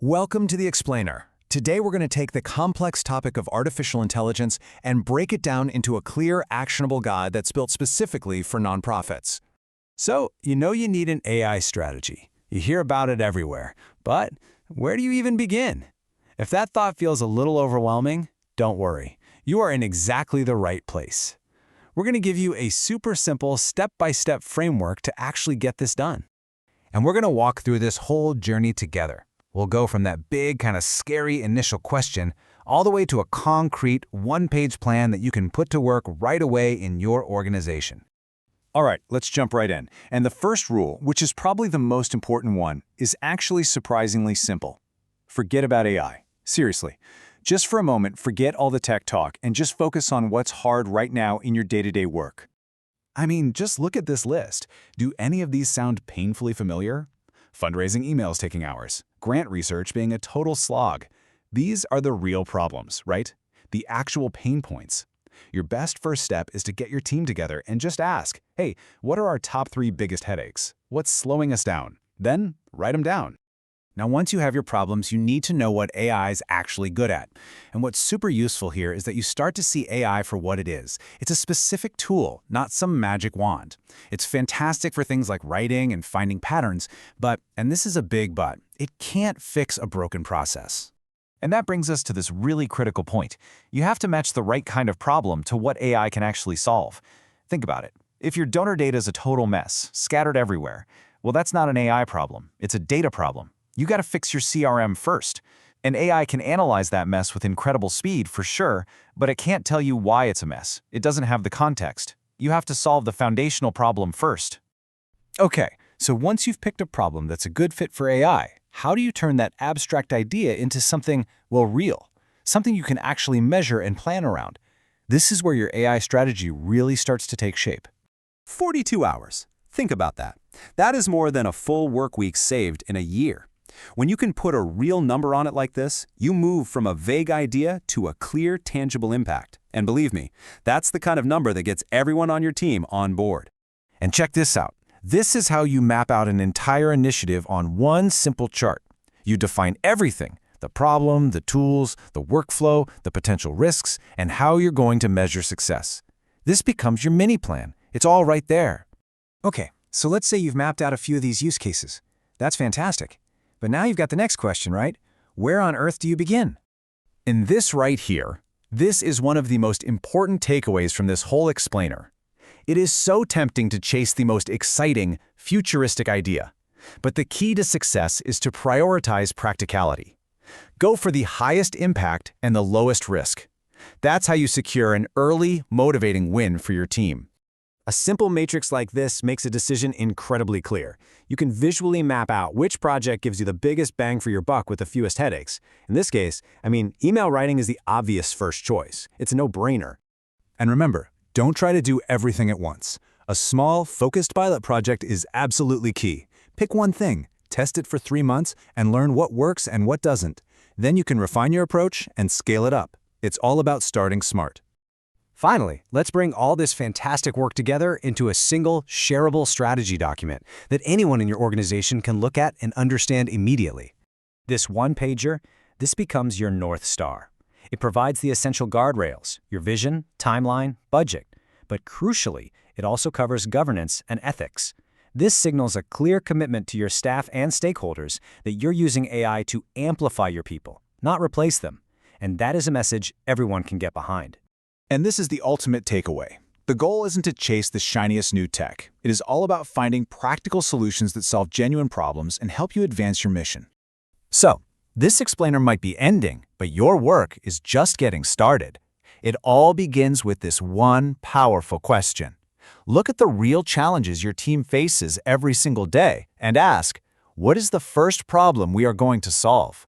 Welcome to The Explainer. Today we're going to take the complex topic of artificial intelligence and break it down into a clear, actionable guide that's built specifically for nonprofits. So, you know you need an AI strategy. You hear about it everywhere. But where do you even begin? If that thought feels a little overwhelming, don't worry. You are in exactly the right place. We're going to give you a super simple, step-by-step framework to actually get this done. And we're going to walk through this whole journey together. We'll go from that big, kind of scary initial question all the way to a concrete, one-page plan that you can put to work right away in your organization. All right, let's jump right in. And the first rule, which is probably the most important one, is actually surprisingly simple. Forget about AI. Seriously. Just for a moment, forget all the tech talk and just focus on what's hard right now in your day-to-day work. I mean, just look at this list. Do any of these sound painfully familiar? Fundraising emails taking hours, grant research being a total slog. These are the real problems, right? The actual pain points. Your best first step is to get your team together and just ask, hey, what are our top 3 biggest headaches? What's slowing us down? Then write them down. Now, once you have your problems, you need to know what AI is actually good at. And what's super useful here is that you start to see AI for what it is. It's a specific tool, not some magic wand. It's fantastic for things like writing and finding patterns, but, and this is a big but, it can't fix a broken process. And that brings us to this really critical point. You have to match the right kind of problem to what AI can actually solve. Think about it. If your donor data is a total mess, scattered everywhere, well, that's not an AI problem. It's a data problem. You got to fix your CRM first. And AI can analyze that mess with incredible speed for sure, but it can't tell you why it's a mess. It doesn't have the context. You have to solve the foundational problem first. Okay, so once you've picked a problem that's a good fit for AI, how do you turn that abstract idea into something, well, real? Something you can actually measure and plan around? This is where your AI strategy really starts to take shape. 42 hours. Think about that. That is more than a full work week saved in a year. When you can put a real number on it like this, you move from a vague idea to a clear, tangible impact. And believe me, that's the kind of number that gets everyone on your team on board. And check this out. This is how you map out an entire initiative on one simple chart. You define everything, the problem, the tools, the workflow, the potential risks, and how you're going to measure success. This becomes your mini plan. It's all right there. Okay, so let's say you've mapped out a few of these use cases. That's fantastic. But now you've got the next question, right? Where on earth do you begin? In this right here, this is one of the most important takeaways from this whole explainer. It is so tempting to chase the most exciting, futuristic idea. But the key to success is to prioritize practicality. Go for the highest impact and the lowest risk. That's how you secure an early, motivating win for your team. A simple matrix like this makes a decision incredibly clear. You can visually map out which project gives you the biggest bang for your buck with the fewest headaches. In this case, email writing is the obvious first choice. It's a no-brainer. And remember, don't try to do everything at once. A small, focused pilot project is absolutely key. Pick one thing, test it for 3 months, and learn what works and what doesn't. Then you can refine your approach and scale it up. It's all about starting smart. Finally, let's bring all this fantastic work together into a single, shareable strategy document that anyone in your organization can look at and understand immediately. This one-pager, this becomes your North Star. It provides the essential guardrails, your vision, timeline, budget. But crucially, it also covers governance and ethics. This signals a clear commitment to your staff and stakeholders that you're using AI to amplify your people, not replace them. And that is a message everyone can get behind. And this is the ultimate takeaway. The goal isn't to chase the shiniest new tech. It is all about finding practical solutions that solve genuine problems and help you advance your mission. So, this explainer might be ending, but your work is just getting started. It all begins with this one powerful question. Look at the real challenges your team faces every single day and ask, what is the first problem we are going to solve?